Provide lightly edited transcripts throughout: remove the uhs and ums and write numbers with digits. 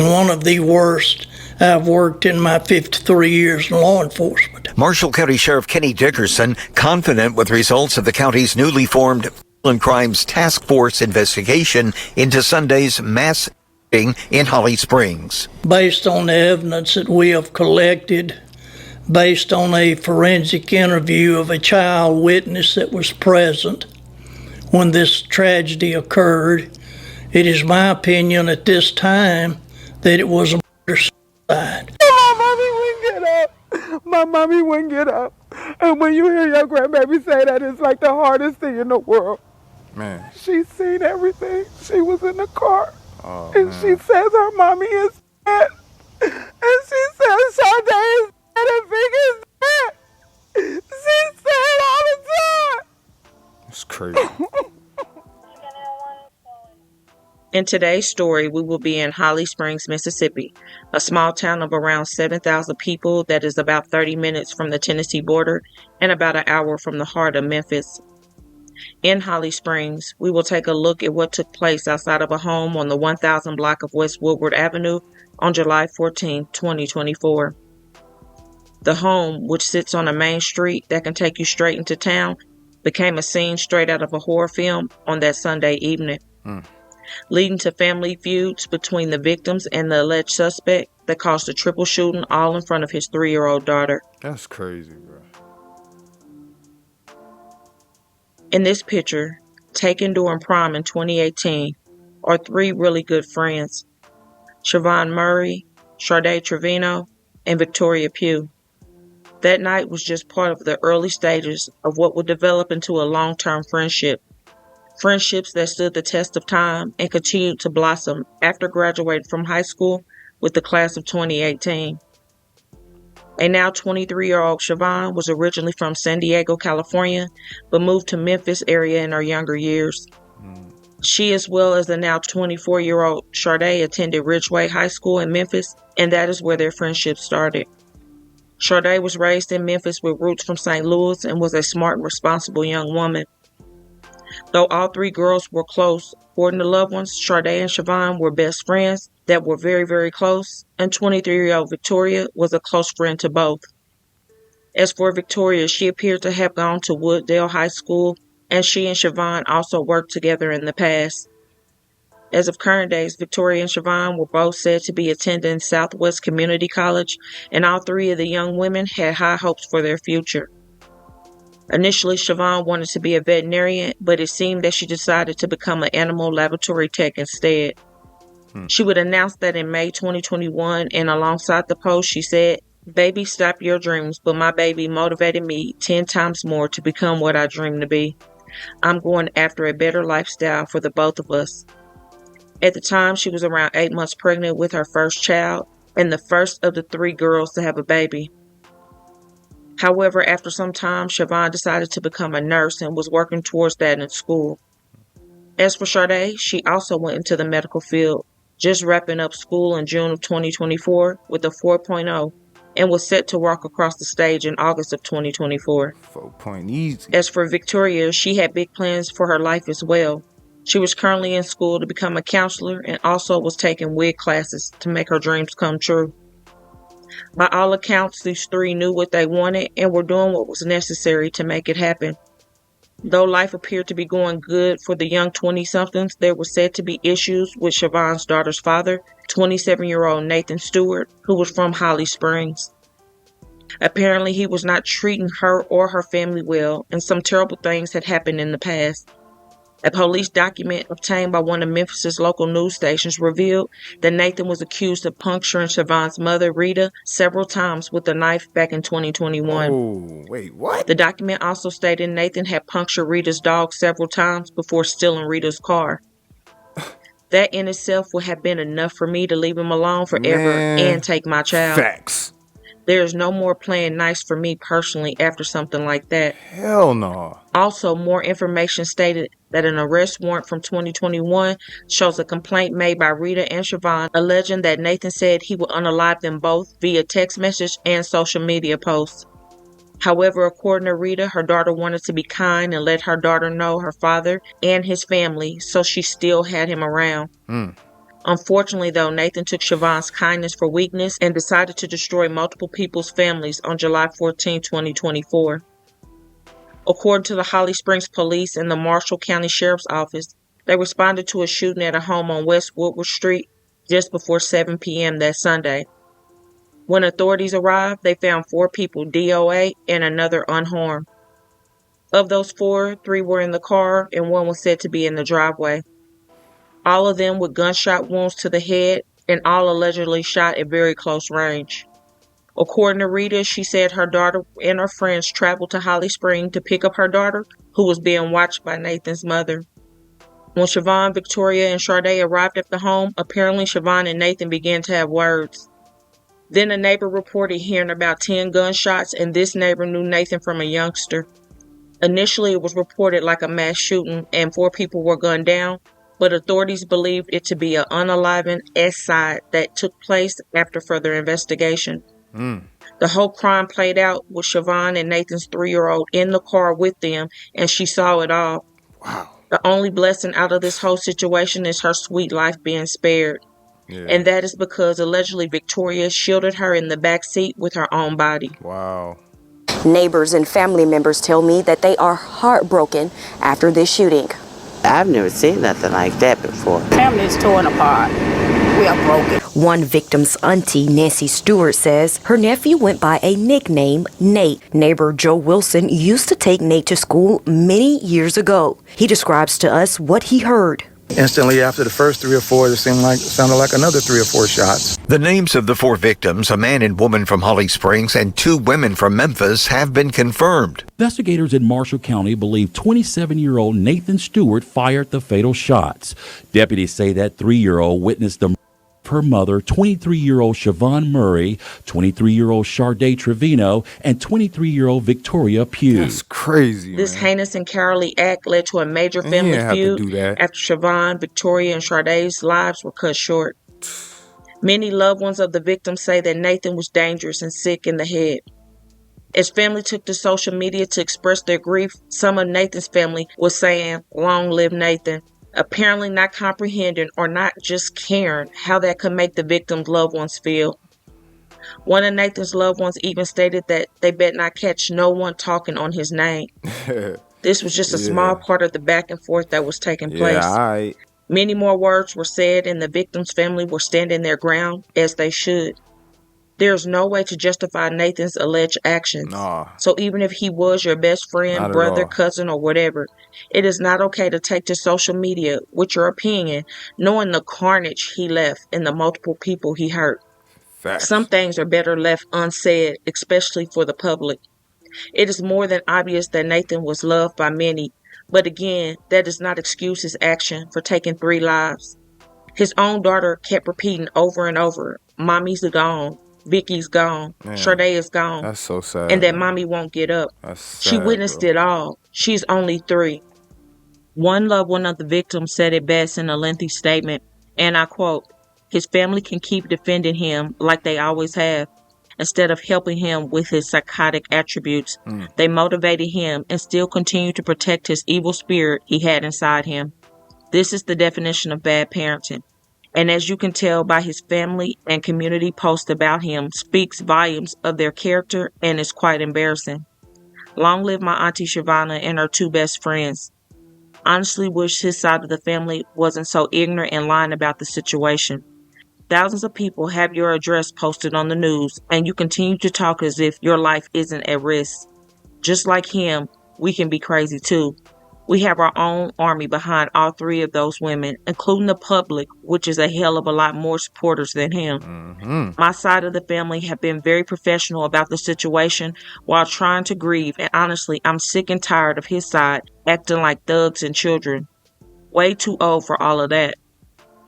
One of the worst I've worked in my 53 years in law enforcement. Marshall County Sheriff Kenny Dickerson confident with results of the county's newly formed Violent Crimes Task Force investigation into Sunday's mass shooting in Holly Springs. Based on the evidence that we have collected, based on a forensic interview of a child witness that was present when this tragedy occurred, it is my opinion at this time that it was a murder-suicide. My mommy wouldn't get up. And when you hear your grandbaby say that, it's like the hardest thing in the world. Man. She's seen everything. She was in the car. Oh, and man. she says her mommy is dead. And she says Sade is dead and Vic is dead. She said it all the time. It's crazy. In today's story, we will be in Holly Springs, Mississippi, a small town of around 7,000 people that is about 30 minutes from the Tennessee border and about an hour from the heart of Memphis. In Holly Springs, we will take a look at what took place outside of a home on the 1000 block of West Woodward Avenue on July 14, 2024. The home, which sits on a main street that can take you straight into town, became a scene straight out of a horror film on that Sunday evening. Leading to family feuds between the victims and the alleged suspect that caused a triple shooting all in front of his 3-year-old daughter. That's crazy, bro. In this picture, taken during prom in 2018, are 3 really good friends: Siobhan Murray, Sade Trevino, and Victoria Pugh. That night was just part of the early stages of what would develop into a long-term friendship. Friendships that stood the test of time and continued to blossom after graduating from high school with the class of 2018. A now 23-year-old Siobhan was originally from San Diego, California, but moved to Memphis area in her younger years. She, as well as the now 24-year-old Sade, attended Ridgeway High School in Memphis, and that is where their friendship started. Sade was raised in Memphis with roots from St. Louis and was a smart and responsible young woman. Though all 3 girls were close, according to loved ones, Sade and Siobhan were best friends that were very, very close, and 23-year-old Victoria was a close friend to both. As for Victoria, she appeared to have gone to Wooddale High School, and she and Siobhan also worked together in the past. As of current days, Victoria and Siobhan were both said to be attending Southwest Community College, and all 3 of the young women had high hopes for their future. Initially, Siobhan wanted to be a veterinarian, but it seemed that she decided to become an animal laboratory tech instead. She would announce that in May 2021, and alongside the post, she said, "Baby, stop your dreams, but my baby motivated me 10 times more to become what I dream to be. I'm going after a better lifestyle for the both of us." At the time, she was around 8 months pregnant with her first child, and the first of the 3 girls to have a baby. However, after some time, Siobhan decided to become a nurse and was working towards that in school. As for Sade, she also went into the medical field, just wrapping up school in June of 2024 with a 4.0, and was set to walk across the stage in August of 2024. 4 easy. As for Victoria, she had big plans for her life as well. She was currently in school to become a counselor and also was taking wig classes to make her dreams come true. By all accounts, these 3 knew what they wanted and were doing what was necessary to make it happen. Though life appeared to be going good for the young 20-somethings, there were said to be issues with Siobhan's daughter's father, 27-year-old Nathan Stewart, who was from Holly Springs. Apparently, he was not treating her or her family well, and some terrible things had happened in the past. A police document obtained by one of Memphis's local news stations revealed that Nathan was accused of puncturing Siobhan's mother, Rita, several times with a knife back in 2021. Oh, wait, what? The document also stated Nathan had punctured Rita's dog several times before stealing Rita's car. That in itself would have been enough for me to leave him alone forever and take my child. Facts. There is no more playing nice for me personally after something like that. Hell no. Also, more information stated that an arrest warrant from 2021 shows a complaint made by Rita and Siobhan alleging that Nathan said he would unalive them both via text message and social media posts. However, according to Rita, her daughter wanted to be kind and let her daughter know her father and his family, so she still had him around. Unfortunately, though, Nathan took Siobhan's kindness for weakness and decided to destroy multiple people's families on July 14, 2024. According to the Holly Springs Police and the Marshall County Sheriff's Office, they responded to a shooting at a home on West Woodward Street just before 7 p.m. that Sunday. When authorities arrived, they found 4 people DOA and another unharmed. Of those 4, 3 were in the car and 1 was said to be in the driveway. All of them with gunshot wounds to the head and all allegedly shot at very close range. According to Rita, she said her daughter and her friends traveled to Holly Springs to pick up her daughter, who was being watched by Nathan's mother. When Siobhan, Victoria, and Sade arrived at the home, apparently Siobhan and Nathan began to have words. Then a neighbor reported hearing about 10 gunshots, and this neighbor knew Nathan from a youngster. Initially, it was reported like a mass shooting and 4 people were gunned down, but authorities believed it to be an unenlivened S-side that took place after further investigation. The whole crime played out with Siobhan and Nathan's 3-year-old in the car with them, and she saw it all. Wow. The only blessing out of this whole situation is her sweet life being spared. Yeah. And that is because allegedly Victoria shielded her in the back seat with her own body. Wow. Neighbors and family members tell me that they are heartbroken after this shooting. I've never seen nothing like that before. Family's torn apart. We are broken. One victim's auntie, Nancy Stewart, says her nephew went by a nickname, Nate. Neighbor Joe Wilson used to take Nate to school many years ago. He describes to us what he heard. Instantly after the first 3 or 4, it sounded like another 3 or 4 shots. The names of the 4 victims, a man and woman from Holly Springs and 2 women from Memphis, have been confirmed. Investigators in Marshall County believe 27-year-old Nathan Stewart fired the fatal shots. Deputies say that 3-year-old witnessed the her mother, 23-year-old Siobhan Murray, 23-year-old Sade Trevino, and 23-year-old Victoria Pugh. That's crazy, This man. heinous and cowardly act led to a major You family didn't have to feud do that. after Siobhan, Victoria, and Sade's lives were cut short. Many loved ones of the victims say that Nathan was dangerous and sick in the head. As family took to social media to express their grief, some of Nathan's family was saying, "Long live Nathan," apparently not comprehending or not just caring how that could make the victim's loved ones feel. One of Nathan's loved ones even stated that they bet not catch no one talking on his name. This was just a small part of the back and forth that was taking place. Yeah, all right. Many more words were said and the victim's family were standing their ground, as they should. There's no way to justify Nathan's alleged actions. Nah. So even if he was your best friend, Not at brother, all. cousin, or whatever, it is not okay to take to social media with your opinion, knowing the carnage he left and the multiple people he hurt. Facts. Some things are better left unsaid, especially for the public. It is more than obvious that Nathan was loved by many, but again, that does not excuse his action for taking 3 lives. His own daughter kept repeating over and over, "Mommy's gone. Vicky's gone. Man, Sade is gone." That's so sad. And that man. mommy won't get up. That's She sad, witnessed bro. it all. She's only 3. One loved one of the victims said it best in a lengthy statement, and I quote, "His family can keep defending him like they always have. Instead of helping him with his psychotic attributes, they motivated him and still continue to protect his evil spirit he had inside him. This is the definition of bad parenting. And as you can tell by his family and community posts about him, speaks volumes of their character and is quite embarrassing. Long live my auntie Shavana and her 2 best friends. Honestly wish his side of the family wasn't so ignorant and lying about the situation. Thousands of people have your address posted on the news, and you continue to talk as if your life isn't at risk. Just like him, we can be crazy too. We have our own army behind all 3 of those women, including the public, which is a hell of a lot more supporters than him. My side of the family have been very professional about the situation while trying to grieve, and honestly, I'm sick and tired of his side acting like thugs and children. Way too old for all of that.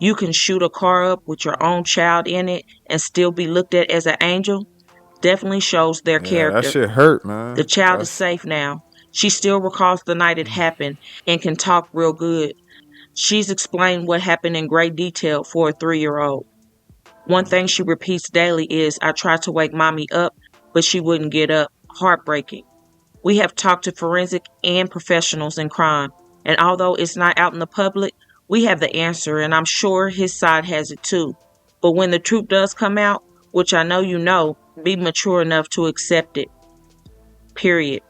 You can shoot a car up with your own child in it and still be looked at as an angel. Definitely shows their character. That shit hurt, man. The child is safe now. She still recalls the night it happened and can talk real good. She's explained what happened in great detail for a 3-year-old. One thing she repeats daily is, "I tried to wake mommy up, but she wouldn't get up." Heartbreaking. We have talked to forensic and professionals in crime, and although it's not out in the public, We have the answer, and I'm sure his side has it too. But when the truth does come out, which I know you know, be mature enough to accept it. Period.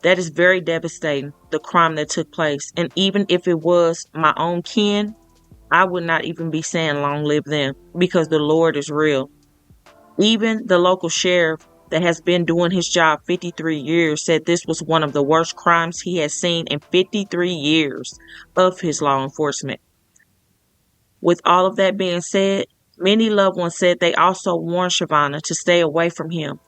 That is very devastating, the crime that took place. And even if it was my own kin, I would not even be saying long live them, because the Lord is real. Even the local sheriff that has been doing his job 53 years said this was one of the worst crimes he has seen in 53 years of his law enforcement. With all of that being said, many loved ones said they also warned Shavonna to stay away from him.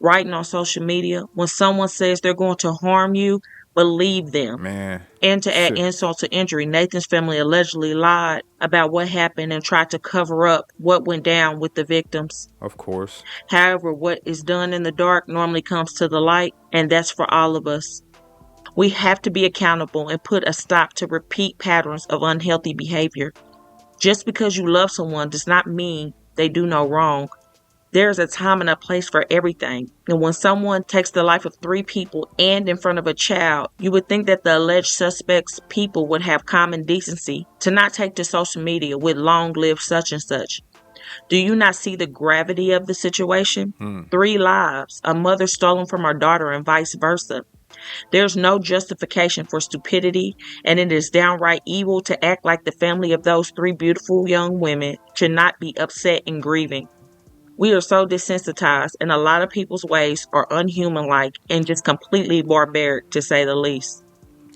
Writing on social media, when someone says they're going to harm you, believe them. Man. And to add insult to injury, Nathan's family allegedly lied about what happened and tried to cover up what went down with the victims. Of course. However, what is done in the dark normally comes to the light, and that's for all of us. We have to be accountable and put a stop to repeat patterns of unhealthy behavior. Just because you love someone does not mean they do no wrong. There is a time and a place for everything. And when someone takes the life of 3 people and in front of a child, you would think that the alleged suspects' people would have common decency to not take to social media with long live such and such. Do you not see the gravity of the situation? 3 lives, a mother stolen from her daughter and vice versa. There's no justification for stupidity, and it is downright evil to act like the family of those 3 beautiful young women should not be upset and grieving. We are so desensitized, and a lot of people's ways are unhuman-like and just completely barbaric, to say the least.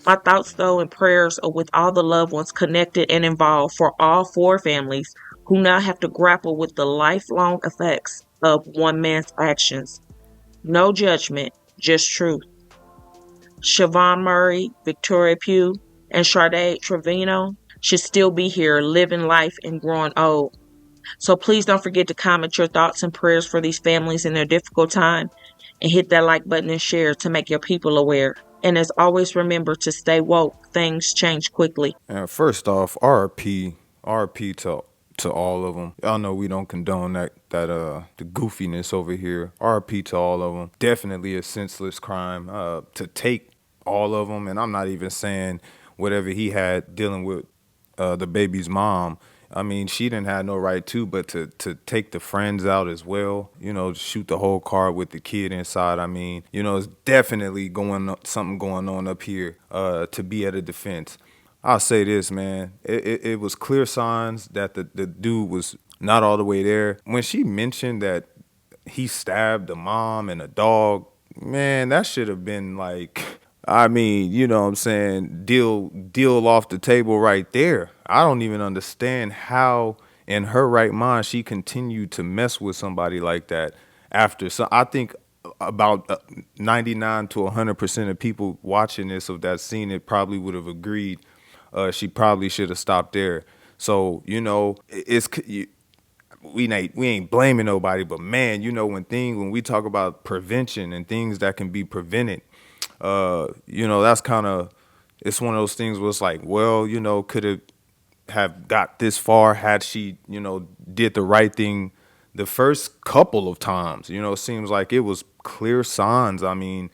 My thoughts, though, and prayers are with all the loved ones connected and involved for all 4 families who now have to grapple with the lifelong effects of one man's actions. No judgment, just truth. Siobhan Murray, Victoria Pugh, and Sade Trevino should still be here living life and growing old. So please don't forget to comment your thoughts and prayers for these families in their difficult time, and hit that like button and share to make your people aware. And as always, remember to stay woke. Things change quickly. And first off, RP to all of them. Y'all know we don't condone the goofiness over here. RP to all of them. Definitely a senseless crime to take all of them. And I'm not even saying whatever he had dealing with the baby's mom. I mean, she didn't have no right to, but to take the friends out as well, shoot the whole car with the kid inside. I mean, it's definitely something going on up here to be at a defense. I'll say this, man. It was clear signs that the dude was not all the way there. When she mentioned that he stabbed the mom and a dog, man, that should have been like, I mean, you know what I'm saying, deal off the table right there. I don't even understand how in her right mind she continued to mess with somebody like that after. So I think about 99 to 100% of people watching this of that scene, it probably would have agreed she probably should have stopped there. So, we ain't blaming nobody, but man, when we talk about prevention and things that can be prevented, that's kind of, it's one of those things where it's like, well, could it have got this far had she, did the right thing the first couple of times. It seems like it was clear signs. I mean,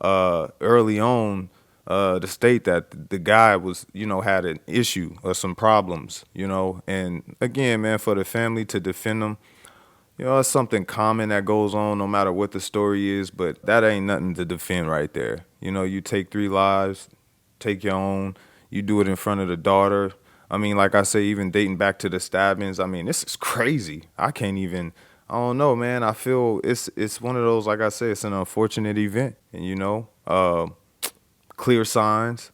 early on, to state that the guy was, had an issue or some problems, and again, man, for the family to defend them, it's something common that goes on no matter what the story is, but that ain't nothing to defend right there. You take 3 lives, take your own, you do it in front of the daughter. I mean, like I say, even dating back to the stabbings, I mean, this is crazy. I don't know, man. I feel it's one of those, like I say, it's an unfortunate event, and clear signs.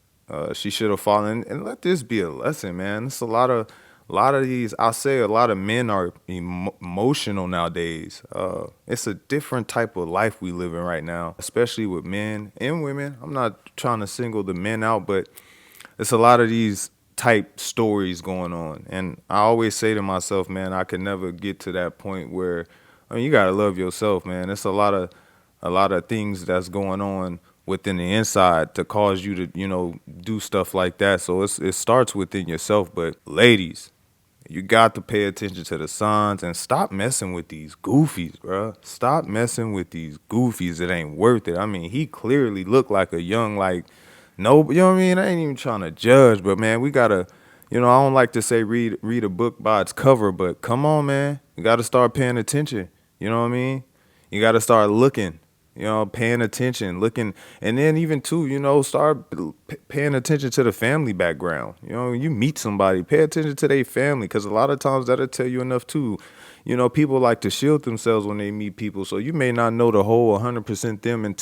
She should have fallen, and let this be a lesson, man. It's a lot of these. I'll say a lot of men are emotional nowadays. It's a different type of life we live in right now, especially with men and women. I'm not trying to single the men out, but it's a lot of these type stories going on. And I always say to myself, man, I could never get to that point where, you gotta love yourself, man. It's a lot of things that's going on within the inside to cause you to, do stuff like that. So it starts within yourself. But ladies, you got to pay attention to the signs and stop messing with these goofies, bro. Stop messing with these goofies. It ain't worth it. I mean, he clearly looked like a young, no, you know what I mean? I ain't even trying to judge, but man, we gotta, You know, I don't like to say read a book by its cover, but come on, man. You got to start paying attention. You know what I mean? You got to start looking, you know, paying attention, looking. And then even too, you know, start paying attention to the family background. You know, you meet somebody, pay attention to their family, because a lot of times that'll tell you enough too. You know, people like to shield themselves when they meet people. So you may not know the whole 100% them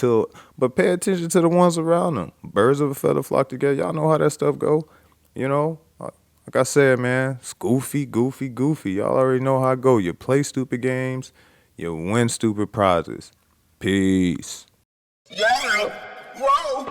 but pay attention to the ones around them. Birds of a feather flock together. Y'all know how that stuff go, you know? Like I said, man, it's goofy. Y'all already know how it go. You play stupid games, you win stupid prizes. Peace. Yeah, whoa.